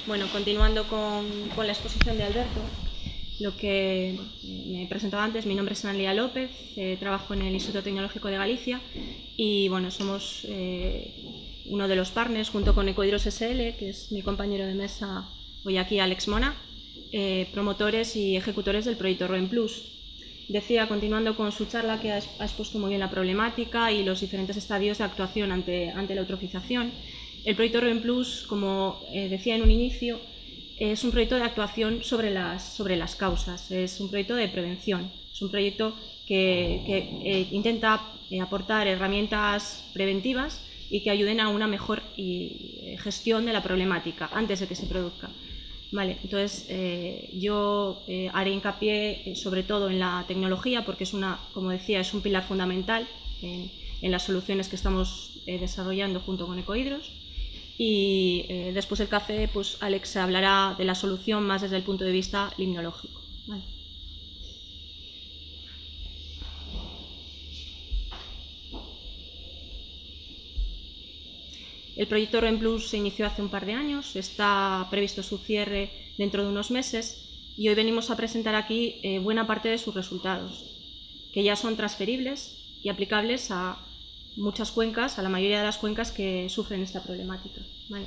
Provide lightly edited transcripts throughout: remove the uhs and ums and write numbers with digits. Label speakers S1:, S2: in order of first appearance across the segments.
S1: Bueno, continuando con la exposición de Alberto, lo que me he presentado antes, mi nombre es Analia López, trabajo en el Instituto Tecnológico de Galicia y bueno, somos uno de los partners junto con Ecohidros SL, que es mi compañero de mesa hoy aquí, Alex Mona, promotores y ejecutores del proyecto ROEN Plus. Decía, continuando con su charla, que ha expuesto muy bien la problemática y los diferentes estadios de actuación ante la eutrofización. El proyecto ROEN Plus, como decía en un inicio, es un proyecto de actuación sobre las causas, es un proyecto de prevención, es un proyecto que intenta aportar herramientas preventivas y que ayuden a una mejor gestión de la problemática antes de que se produzca. Vale, entonces yo haré hincapié sobre todo en la tecnología porque como decía, es un pilar fundamental en las soluciones que estamos desarrollando junto con Ecohidros. Y después del café, pues Alex hablará de la solución más desde el punto de vista limnológico. Vale. El proyecto ROEN Plus se inició hace un par de años, está previsto su cierre dentro de unos meses y hoy venimos a presentar aquí buena parte de sus resultados, que ya son transferibles y aplicables a muchas cuencas, a la mayoría de las cuencas que sufren esta problemática. Vale.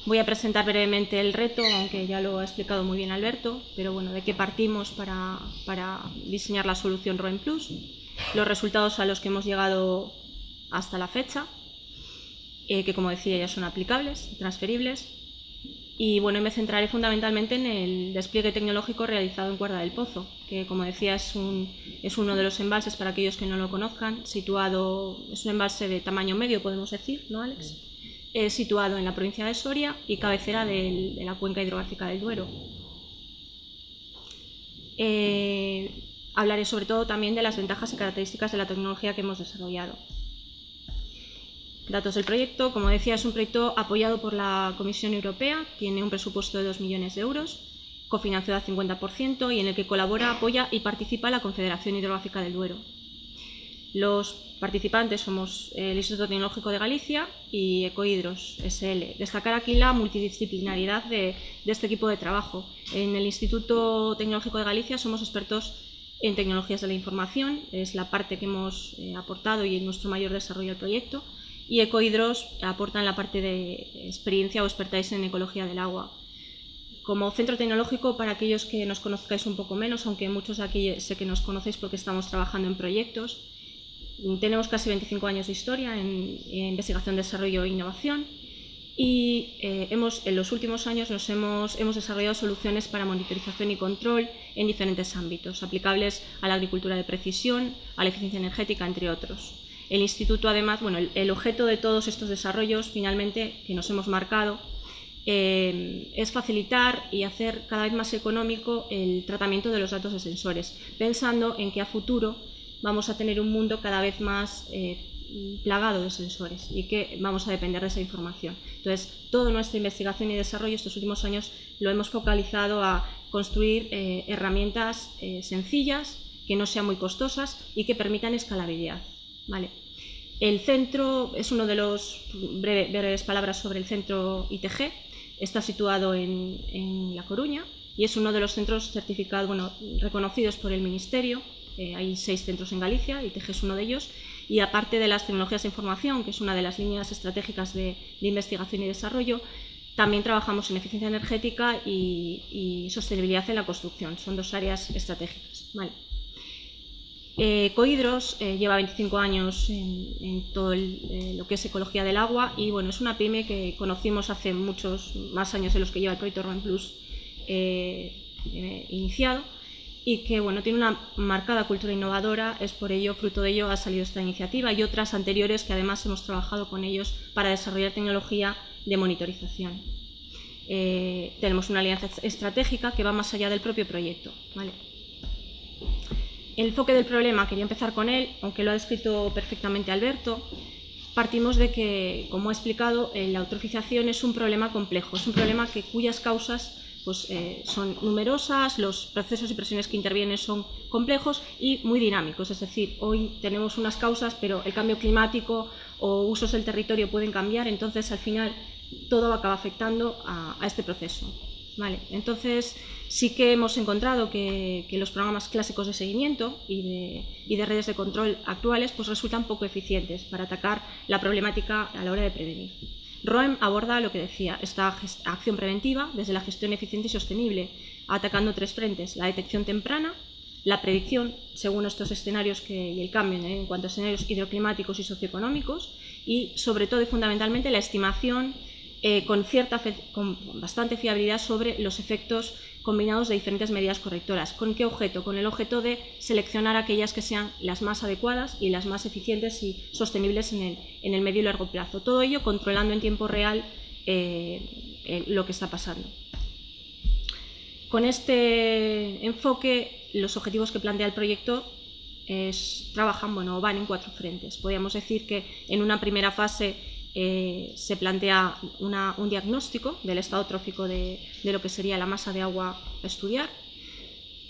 S1: Voy a presentar brevemente el reto, aunque ya lo ha explicado muy bien Alberto, pero bueno, de qué partimos para diseñar la solución ROEN Plus, los resultados a los que hemos llegado hasta la fecha, que como decía ya son aplicables, transferibles, y bueno, me centraré fundamentalmente en el despliegue tecnológico realizado en Cuerda del Pozo, que como decía es uno de los embalses, para aquellos que no lo conozcan, es un embalse de tamaño medio, podemos decir, ¿no, Alex? Situado en la provincia de Soria y cabecera de la cuenca hidrográfica del Duero. Hablaré sobre todo también de las ventajas y características de la tecnología que hemos desarrollado. Datos del proyecto. Como decía, es un proyecto apoyado por la Comisión Europea, tiene un presupuesto de 2 millones de euros, cofinanciado al 50% y en el que colabora, apoya y participa la Confederación Hidrográfica del Duero. Los participantes somos el Instituto Tecnológico de Galicia y Ecohidros SL. Destacar aquí la multidisciplinaridad de este equipo de trabajo. En el Instituto Tecnológico de Galicia somos expertos en tecnologías de la información, es la parte que hemos aportado y en nuestro mayor desarrollo del proyecto, y Ecohidros aporta en la parte de experiencia o expertise en ecología del agua. Como centro tecnológico, para aquellos que nos conozcáis un poco menos, aunque muchos de aquí sé que nos conocéis porque estamos trabajando en proyectos, tenemos casi 25 años de historia en investigación, desarrollo e innovación y en los últimos años hemos desarrollado soluciones para monitorización y control en diferentes ámbitos, aplicables a la agricultura de precisión, a la eficiencia energética, entre otros. El Instituto, además, bueno, el objeto de todos estos desarrollos, finalmente, que nos hemos marcado, es facilitar y hacer cada vez más económico el tratamiento de los datos de sensores, pensando en que a futuro vamos a tener un mundo cada vez más plagado de sensores y que vamos a depender de esa información. Entonces, toda nuestra investigación y desarrollo estos últimos años lo hemos focalizado a construir herramientas sencillas, que no sean muy costosas y que permitan escalabilidad. Vale. El centro es uno de los breves palabras sobre el centro ITG. Está situado en La Coruña y es uno de los centros certificados, reconocidos por el Ministerio. Hay 6 centros en Galicia, ITG es uno de ellos, y aparte de las tecnologías de información, que es una de las líneas estratégicas de investigación y desarrollo, también trabajamos en eficiencia energética y sostenibilidad en la construcción. Son 2 áreas estratégicas. Vale. Ecohidros lleva 25 años en todo lo que es ecología del agua y bueno, es una pyme que conocimos hace muchos más años de los que lleva el proyecto ROEN Plus iniciado y que bueno, tiene una marcada cultura innovadora. Es por ello, fruto de ello, ha salido esta iniciativa y otras anteriores que además hemos trabajado con ellos para desarrollar tecnología de monitorización. Tenemos una alianza estratégica que va más allá del propio proyecto. ¿Vale? El enfoque del problema, quería empezar con él, aunque lo ha descrito perfectamente Alberto. Partimos de que, como ha explicado, la eutrofización es un problema complejo, es un problema cuyas causas son numerosas, los procesos y presiones que intervienen son complejos y muy dinámicos. Es decir, hoy tenemos unas causas, pero el cambio climático o usos del territorio pueden cambiar, entonces al final todo acaba afectando a este proceso. Vale, entonces sí que hemos encontrado que los programas clásicos de seguimiento y de redes de control actuales pues resultan poco eficientes para atacar la problemática a la hora de prevenir. ROEM aborda lo que decía, esta acción preventiva desde la gestión eficiente y sostenible, atacando 3 frentes: la detección temprana, la predicción según estos escenarios y el cambio en cuanto a escenarios hidroclimáticos y socioeconómicos, y sobre todo y fundamentalmente la estimación con bastante fiabilidad sobre los efectos combinados de diferentes medidas correctoras. ¿Con qué objeto? Con el objeto de seleccionar aquellas que sean las más adecuadas y las más eficientes y sostenibles en el medio y largo plazo. Todo ello controlando en tiempo real lo que está pasando. Con este enfoque, los objetivos que plantea el proyecto van en 4 frentes. Podríamos decir que en una primera fase se plantea un diagnóstico del estado trófico de lo que sería la masa de agua a estudiar.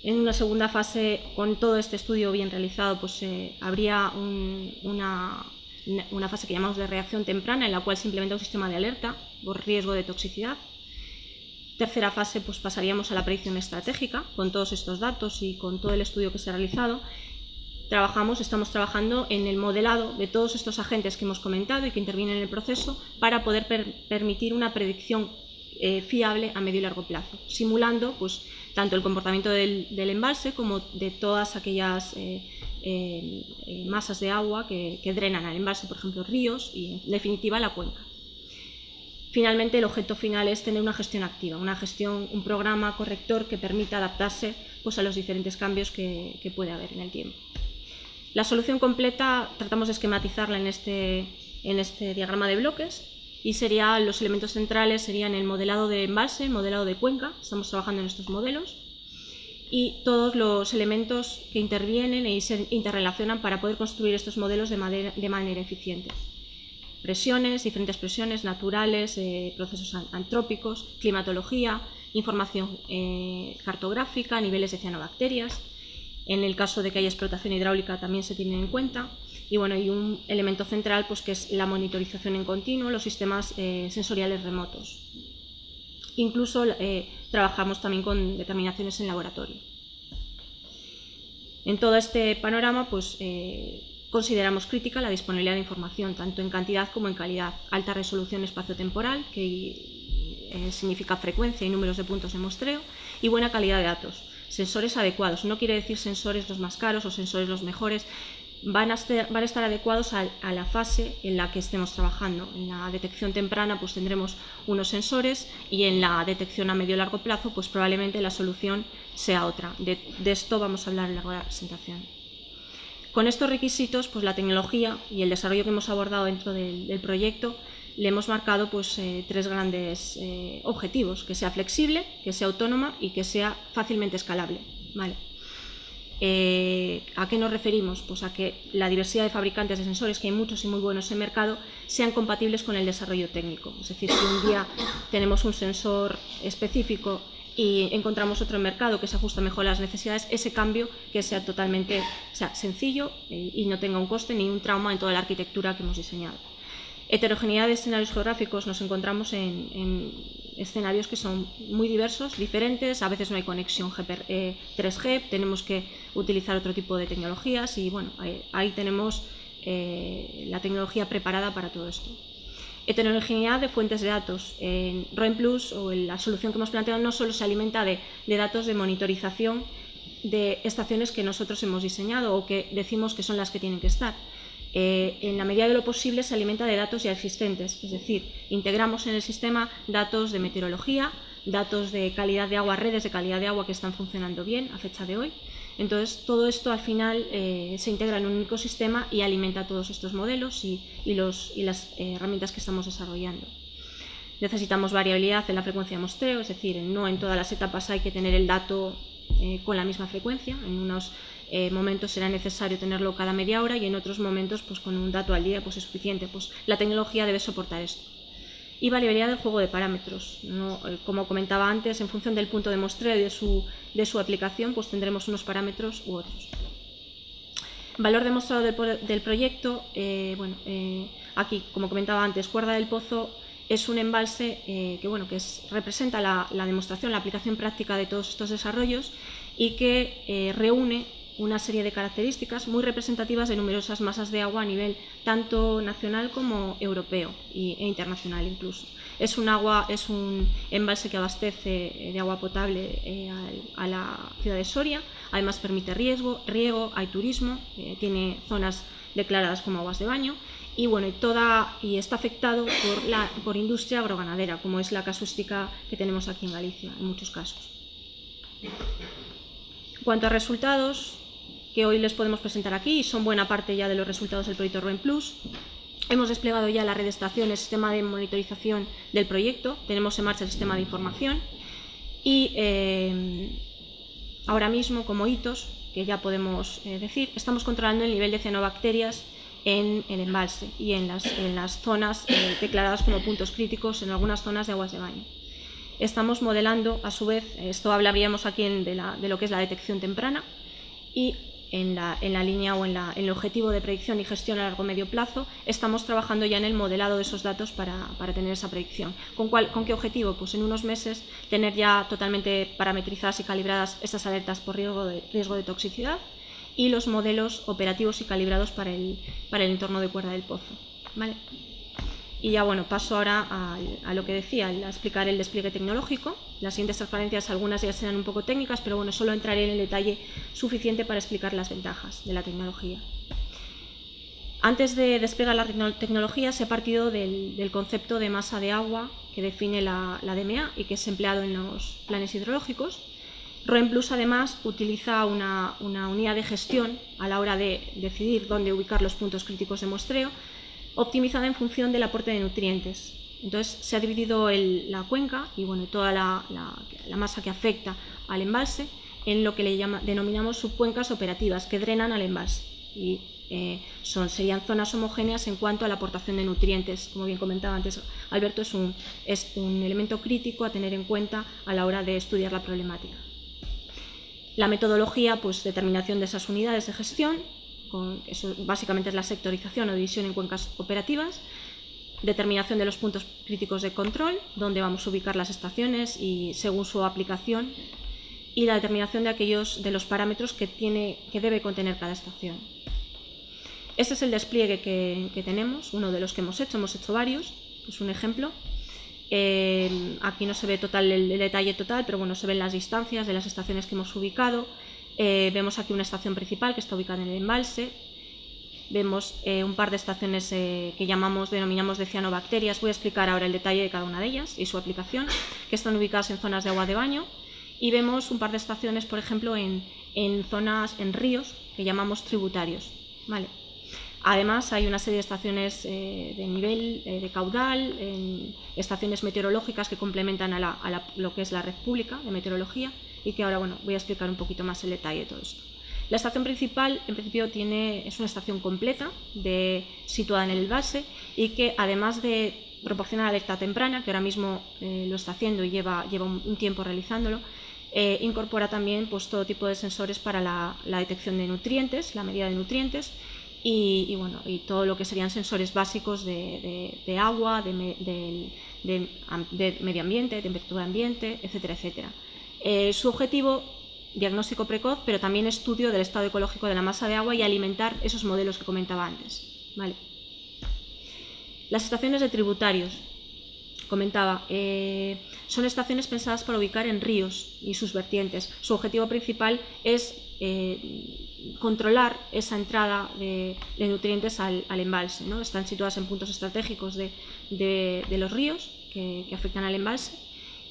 S1: En una segunda fase, con todo este estudio bien realizado, pues habría una fase que llamamos de reacción temprana, en la cual se implementa un sistema de alerta por riesgo de toxicidad. Tercera fase, pues pasaríamos a la predicción estratégica, con todos estos datos y con todo el estudio que se ha realizado. Estamos trabajando en el modelado de todos estos agentes que hemos comentado y que intervienen en el proceso para poder permitir una predicción fiable a medio y largo plazo, simulando pues, tanto el comportamiento del embalse como de todas aquellas masas de agua que drenan al embalse, por ejemplo ríos y en definitiva la cuenca. Finalmente, el objeto final es tener una gestión activa, un programa corrector que permita adaptarse pues, a los diferentes cambios que puede haber en el tiempo. La solución completa tratamos de esquematizarla en este diagrama de bloques y los elementos centrales serían el modelado de embalse, el modelado de cuenca, estamos trabajando en estos modelos, y todos los elementos que intervienen y se interrelacionan para poder construir estos modelos de manera eficiente. Presiones, diferentes presiones naturales, procesos antrópicos, climatología, información cartográfica, niveles de cianobacterias. En el caso de que haya explotación hidráulica también se tienen en cuenta. Y bueno, y un elemento central pues, que es la monitorización en continuo, los sistemas sensoriales remotos. Incluso trabajamos también con determinaciones en laboratorio. En todo este panorama pues, consideramos crítica la disponibilidad de información, tanto en cantidad como en calidad, alta resolución espaciotemporal, que significa frecuencia y números de puntos de muestreo, y buena calidad de datos. Sensores adecuados, no quiere decir sensores los más caros o sensores los mejores, van a estar adecuados a la fase en la que estemos trabajando. En la detección temprana pues tendremos unos sensores y en la detección a medio y largo plazo pues probablemente la solución sea otra. De esto vamos a hablar en la presentación. Con estos requisitos, pues la tecnología y el desarrollo que hemos abordado dentro del proyecto le hemos marcado pues, 3 grandes objetivos: que sea flexible, que sea autónoma y que sea fácilmente escalable. ¿Vale? ¿A qué nos referimos? Pues a que la diversidad de fabricantes de sensores, que hay muchos y muy buenos en el mercado, sean compatibles con el desarrollo técnico. Es decir, si un día tenemos un sensor específico y encontramos otro en mercado que se ajusta mejor a las necesidades, ese cambio que sea totalmente sencillo y no tenga un coste ni un trauma en toda la arquitectura que hemos diseñado. Heterogeneidad de escenarios geográficos, nos encontramos en escenarios que son muy diversos, diferentes, a veces no hay conexión 3G, tenemos que utilizar otro tipo de tecnologías y bueno, ahí tenemos la tecnología preparada para todo esto. Heterogeneidad de fuentes de datos. En ROEM Plus, o en la solución que hemos planteado, no solo se alimenta de datos de monitorización de estaciones que nosotros hemos diseñado o que decimos que son las que tienen que estar. En la medida de lo posible se alimenta de datos ya existentes, es decir, integramos en el sistema datos de meteorología, datos de calidad de agua, redes de calidad de agua que están funcionando bien a fecha de hoy. Entonces, todo esto al final se integra en un único sistema y alimenta todos estos modelos y las herramientas que estamos desarrollando. Necesitamos variabilidad en la frecuencia de muestreo, es decir, no en todas las etapas hay que tener el dato con la misma frecuencia. En unos momentos será necesario tenerlo cada media hora y en otros momentos pues, con un dato al día pues, es suficiente. Pues, la tecnología debe soportar esto. Y variabilidad del juego de parámetros. Como comentaba antes, en función del punto de muestreo y de su aplicación, pues tendremos unos parámetros u otros. Valor demostrado del proyecto, aquí, como comentaba antes, Cuerda del Pozo es un embalse que representa la demostración, la aplicación práctica de todos estos desarrollos y que reúne una serie de características muy representativas de numerosas masas de agua a nivel tanto nacional como europeo e internacional incluso. Es un embalse que abastece de agua potable a la ciudad de Soria, además permite riego, hay turismo, tiene zonas declaradas como aguas de baño y está afectado por industria agroganadera, como es la casuística que tenemos aquí en Galicia en muchos casos. En cuanto a resultados que hoy les podemos presentar aquí, y son buena parte ya de los resultados del proyecto ROEN Plus, hemos desplegado ya la red de estaciones, sistema de monitorización del proyecto, tenemos en marcha el sistema de información y ahora mismo, como hitos, que ya podemos decir, estamos controlando el nivel de cianobacterias en el embalse y en las zonas declaradas como puntos críticos en algunas zonas de aguas de baño. Estamos modelando, a su vez, esto hablaríamos aquí de lo que es la detección temprana y en la línea o en el objetivo de predicción y gestión a largo medio plazo, estamos trabajando ya en el modelado de esos datos para tener esa predicción. ¿Con qué objetivo? Pues en unos meses tener ya totalmente parametrizadas y calibradas estas alertas por riesgo de toxicidad y los modelos operativos y calibrados para el entorno de Cuerda del Pozo. ¿Vale? Y ya paso ahora a lo que decía, a explicar el despliegue tecnológico. Las siguientes transparencias, algunas ya serán un poco técnicas, pero solo entraré en el detalle suficiente para explicar las ventajas de la tecnología. Antes de desplegar la tecnología se ha partido del concepto de masa de agua que define la DMA y que es empleado en los planes hidrológicos. ROEN Plus además utiliza una unidad de gestión a la hora de decidir dónde ubicar los puntos críticos de muestreo, optimizada en función del aporte de nutrientes. Entonces se ha dividido la cuenca y toda la masa que afecta al embalse en lo que denominamos subcuencas operativas que drenan al embalse y serían zonas homogéneas en cuanto a la aportación de nutrientes. Como bien comentaba antes Alberto, es un elemento crítico a tener en cuenta a la hora de estudiar la problemática. La metodología, determinación de esas unidades de gestión, eso básicamente es la sectorización o división en cuencas operativas, determinación de los puntos críticos de control, donde vamos a ubicar las estaciones y según su aplicación, y la determinación de los parámetros que debe contener cada estación. Este es el despliegue que tenemos, uno de los que hemos hecho varios, es un ejemplo. Aquí no se ve el detalle total, pero se ven las distancias de las estaciones que hemos ubicado. Vemos aquí una estación principal que está ubicada en el embalse. Vemos un par de estaciones que denominamos de cianobacterias. Voy a explicar ahora el detalle de cada una de ellas y su aplicación, que están ubicadas en zonas de agua de baño. Y vemos un par de estaciones, por ejemplo, en ríos que llamamos tributarios. ¿Vale? Además, hay una serie de estaciones de nivel, de caudal, estaciones meteorológicas que complementan a lo que es la red pública de meteorología y que ahora voy a explicar un poquito más el detalle de todo esto. La estación principal, en principio, es una estación completa situada en el embalse y que, además de proporcionar alerta temprana, que ahora mismo lo está haciendo y lleva un tiempo realizándolo, incorpora también todo tipo de sensores para la detección de nutrientes, la medida de nutrientes, y todo lo que serían sensores básicos de agua, de medio ambiente, de temperatura ambiente, etcétera, etcétera. Su objetivo, diagnóstico precoz, pero también estudio del estado ecológico de la masa de agua y alimentar esos modelos que comentaba antes. ¿Vale? Las estaciones de tributarios, comentaba, son estaciones pensadas para ubicar en ríos y sus vertientes. Su objetivo principal es controlar esa entrada de nutrientes al embalse, ¿no? Están situadas en puntos estratégicos de los ríos que afectan al embalse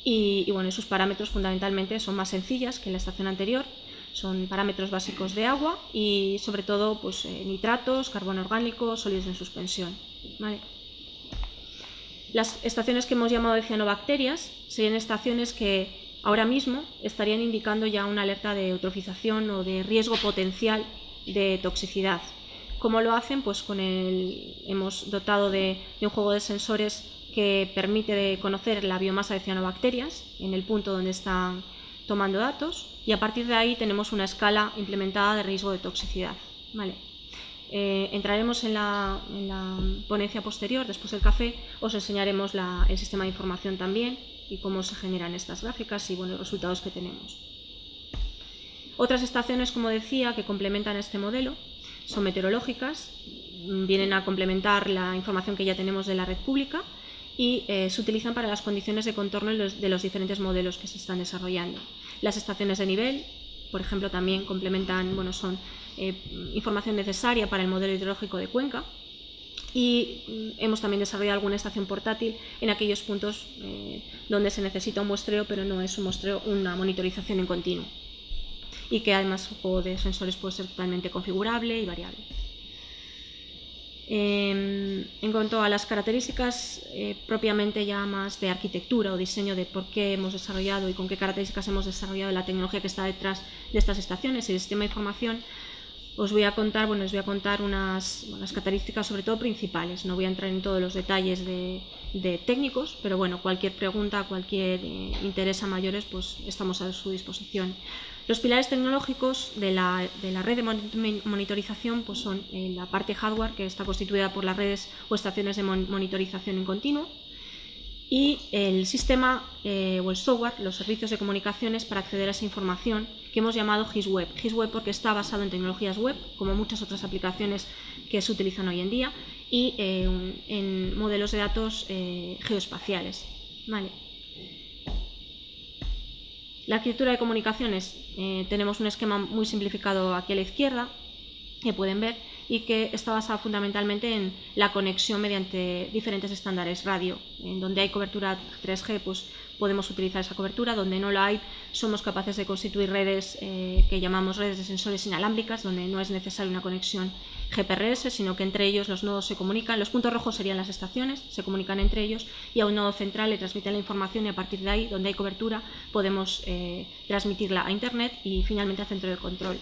S1: y sus parámetros fundamentalmente son más sencillas que en la estación anterior. Son parámetros básicos de agua y sobre todo nitratos, carbono orgánico, sólidos en suspensión. ¿Vale? Las estaciones que hemos llamado de cianobacterias serían estaciones que ahora mismo estarían indicando ya una alerta de eutrofización o de riesgo potencial de toxicidad. ¿Cómo lo hacen? Hemos dotado de un juego de sensores que permite conocer la biomasa de cianobacterias en el punto donde están tomando datos y a partir de ahí tenemos una escala implementada de riesgo de toxicidad. ¿Vale? entraremos en la ponencia posterior, después del café, os enseñaremos el sistema de información también y cómo se generan estas gráficas y los resultados que tenemos. Otras estaciones, como decía, que complementan este modelo son meteorológicas, vienen a complementar la información que ya tenemos de la red pública y se utilizan para las condiciones de contorno de los diferentes modelos que se están desarrollando. Las estaciones de nivel, por ejemplo, también complementan, son información necesaria para el modelo hidrológico de Cuenca, y hemos también desarrollado alguna estación portátil en aquellos puntos donde se necesita un muestreo, pero no es un muestreo, una monitorización en continuo, y que además su juego de sensores puede ser totalmente configurable y variable. En cuanto a las características propiamente ya más de arquitectura o diseño de por qué hemos desarrollado y con qué características hemos desarrollado la tecnología que está detrás de estas estaciones y el sistema de información, os voy a contar unas características sobre todo principales. No voy a entrar en todos los detalles de técnicos, pero cualquier pregunta, cualquier interés a mayores, pues estamos a su disposición. Los pilares tecnológicos de la red de monitorización pues son la parte hardware, que está constituida por las redes o estaciones de monitorización en continuo, y el sistema o el software, los servicios de comunicaciones para acceder a esa información, que hemos llamado GIS-Web. GIS-Web porque está basado en tecnologías web, como muchas otras aplicaciones que se utilizan hoy en día, y en modelos de datos geoespaciales. ¿Vale? La arquitectura de comunicaciones, tenemos un esquema muy simplificado aquí a la izquierda, que pueden ver, y que está basado fundamentalmente en la conexión mediante diferentes estándares radio. En donde hay cobertura 3G, pues podemos utilizar esa cobertura; donde no la hay, somos capaces de constituir redes que llamamos redes de sensores inalámbricas, donde no es necesaria una conexión GPRS, sino que entre ellos los nodos se comunican. Los puntos rojos serían las estaciones, se comunican entre ellos, y a un nodo central le transmiten la información, y a partir de ahí, donde hay cobertura, podemos transmitirla a Internet y finalmente al centro de control.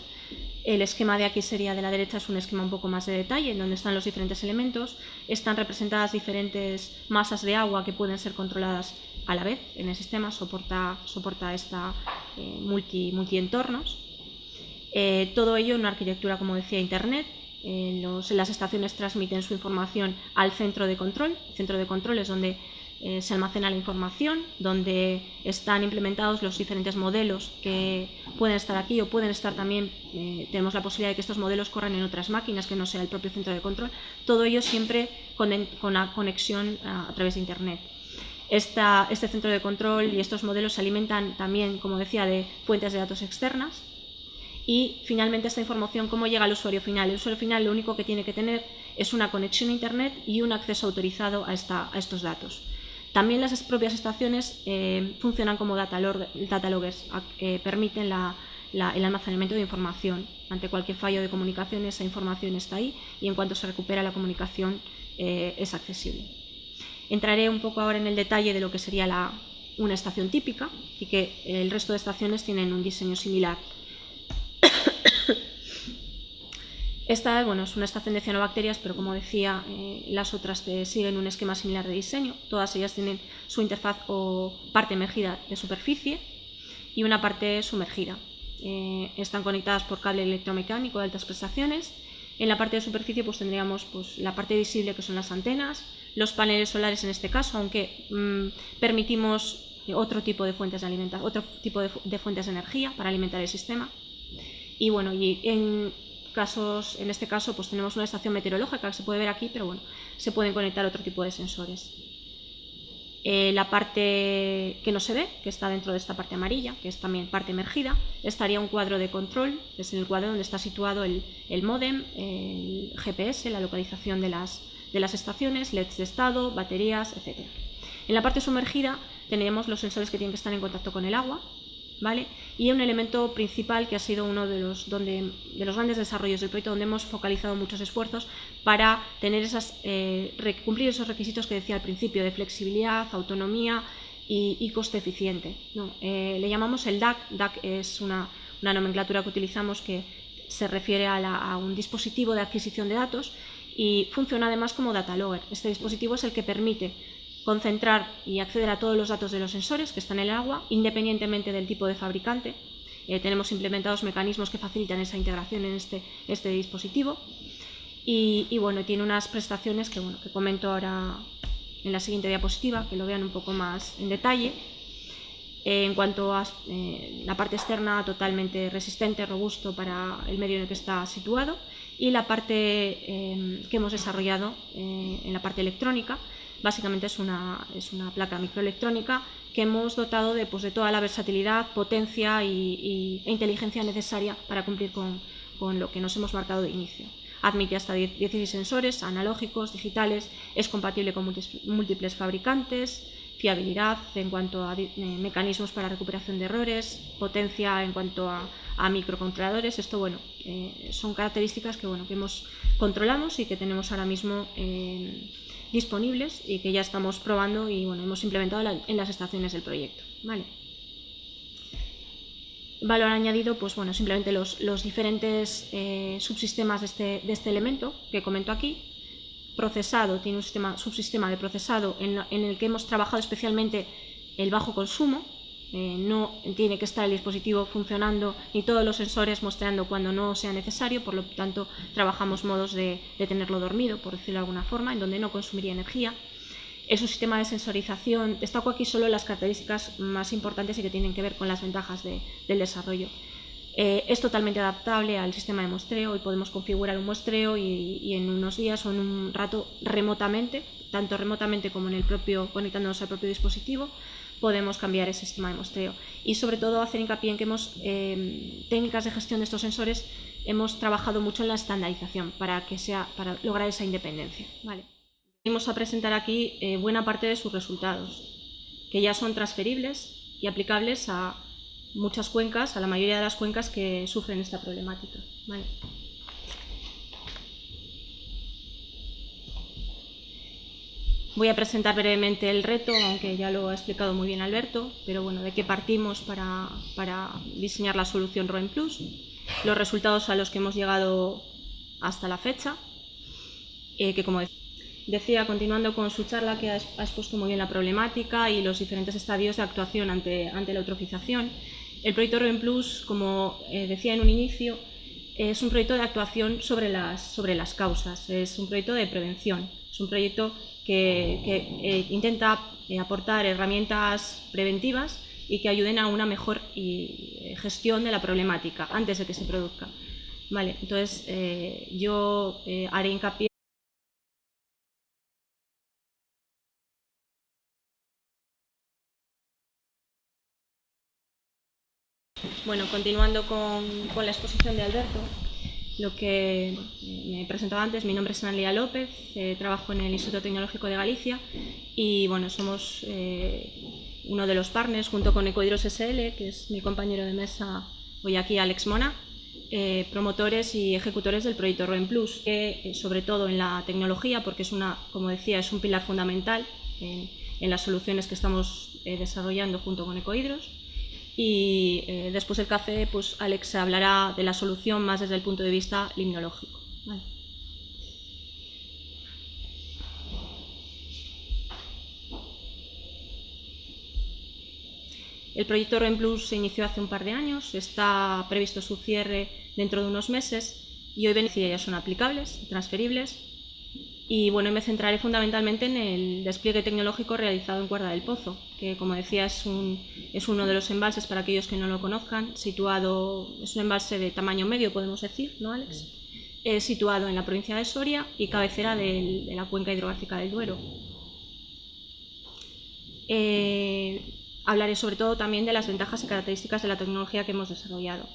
S1: El esquema de aquí sería de la derecha, es un esquema un poco más de detalle, en donde están los diferentes elementos. Están representadas diferentes masas de agua que pueden ser controladas a la vez en el sistema, soporta esta multientornos. Todo ello en una arquitectura, como decía, Internet. Las estaciones transmiten su información al centro de control. El centro de control es donde se almacena la información, donde están implementados los diferentes modelos que pueden estar aquí o pueden estar también, tenemos la posibilidad de que estos modelos corran en otras máquinas que no sea el propio centro de control. Todo ello siempre con la conexión a través de Internet. Este centro de control y estos modelos se alimentan también, como decía, de fuentes de datos externas. Y finalmente esta información, ¿cómo llega al usuario final? El usuario final lo único que tiene que tener es una conexión a Internet y un acceso autorizado a estos datos. También las propias estaciones funcionan como dataloggers, permiten el almacenamiento de información. Ante cualquier fallo de comunicación, esa información está ahí, y en cuanto se recupera la comunicación es accesible. Entraré un poco ahora en el detalle de lo que sería una estación típica, y que el resto de estaciones tienen un diseño similar. Esta es una estación de cianobacterias, pero como decía, las otras siguen un esquema similar de diseño. Todas ellas tienen su interfaz o parte emergida de superficie y una parte sumergida. Están conectadas por cable electromecánico de altas prestaciones. En la parte de superficie pues tendríamos la parte visible, que son las antenas, los paneles solares en este caso, aunque permitimos otro tipo de fuentes de alimentación, otro tipo de fuentes de energía para alimentar el sistema. Y en este caso pues tenemos una estación meteorológica que se puede ver aquí, pero se pueden conectar otro tipo de sensores. La parte que no se ve, que está dentro de esta parte amarilla, que es también parte emergida, estaría un cuadro de control, que es en el cuadro donde está situado el módem, el GPS, la localización de las estaciones, LEDs de estado, baterías, etc. En la parte sumergida tenemos los sensores que tienen que estar en contacto con el agua, ¿vale? Y un elemento principal que ha sido uno de los grandes desarrollos del proyecto, donde hemos focalizado muchos esfuerzos para tener cumplir esos requisitos que decía al principio, de flexibilidad, autonomía y coste eficiente, ¿no? Le llamamos el DAC. DAC es una nomenclatura que utilizamos que se refiere a un dispositivo de adquisición de datos, y funciona además como data logger. Este dispositivo es el que permite concentrar y acceder a todos los datos de los sensores que están en el agua, independientemente del tipo de fabricante. Tenemos implementados mecanismos que facilitan esa integración en este dispositivo. y bueno, tiene unas prestaciones que comento ahora en la siguiente diapositiva, que lo vean un poco más en detalle. En cuanto a la parte externa, totalmente resistente, robusto para el medio en el que está situado, y la parte que hemos desarrollado en la parte electrónica, básicamente es una placa microelectrónica que hemos dotado de toda la versatilidad, potencia e inteligencia necesaria para cumplir con lo que nos hemos marcado de inicio. Admite hasta 16 sensores analógicos, digitales, es compatible con múltiples fabricantes, fiabilidad en cuanto a mecanismos para recuperación de errores, potencia en cuanto a microcontroladores. Esto son características que controlamos y que tenemos ahora mismo disponibles y que ya estamos probando y hemos implementado en las estaciones del proyecto. ¿Vale? Valor añadido, simplemente los diferentes subsistemas de este elemento que comento aquí. Procesado, tiene un subsistema de procesado en el que hemos trabajado especialmente el bajo consumo. No tiene que estar el dispositivo funcionando ni todos los sensores mostrando cuando no sea necesario, por lo tanto trabajamos modos de tenerlo dormido, por decirlo de alguna forma, en donde no consumiría energía. Es un sistema de sensorización. Destaco aquí solo las características más importantes y que tienen que ver con las ventajas del desarrollo. Es totalmente adaptable al sistema de muestreo y podemos configurar un muestreo y en unos días o en un rato remotamente, tanto remotamente como conectándonos al propio dispositivo, podemos cambiar ese sistema de muestreo. Y sobre todo hacer hincapié en que técnicas de gestión de estos sensores hemos trabajado mucho en la estandarización para lograr esa independencia. ¿Vale? Vamos a presentar aquí buena parte de sus resultados, que ya son transferibles y aplicables a muchas cuencas, a la mayoría de las cuencas que sufren esta problemática. ¿Vale? Voy a presentar brevemente el reto, aunque ya lo ha explicado muy bien Alberto, pero de qué partimos para diseñar la solución ROEM Plus, los resultados a los que hemos llegado hasta la fecha, que como decía, continuando con su charla, que ha expuesto muy bien la problemática y los diferentes estadios de actuación ante la eutrofización. El proyecto ROEM Plus, como decía en un inicio, es un proyecto de actuación sobre las causas, es un proyecto de prevención, es un proyecto que intenta aportar herramientas preventivas y que ayuden a una mejor gestión de la problemática antes de que se produzca. Vale, entonces, yo haré hincapié. Continuando con la exposición de Alberto, lo que me he presentado antes, mi nombre es Analia López, trabajo en el Instituto Tecnológico de Galicia y somos uno de los partners junto con Ecohidros SL, que es mi compañero de mesa hoy aquí, Alex Mona, promotores y ejecutores del proyecto ROEM Plus, que sobre todo en la tecnología, porque como decía, es un pilar fundamental en las soluciones que estamos desarrollando junto con Ecohidros. Y después del café, Alex hablará de la solución más desde el punto de vista limnológico. Vale. El proyecto ROEM Plus se inició hace un par de años, está previsto su cierre dentro de unos meses y hoy ya son aplicables, transferibles. Y me centraré fundamentalmente en el despliegue tecnológico realizado en Cuerda del Pozo, que como decía es uno de los embalses, para aquellos que no lo conozcan, es un embalse de tamaño medio, podemos decir, ¿no, Alex? Situado en la provincia de Soria y cabecera de la cuenca hidrográfica del Duero. Hablaré sobre todo también de las ventajas y características de la tecnología que hemos desarrollado.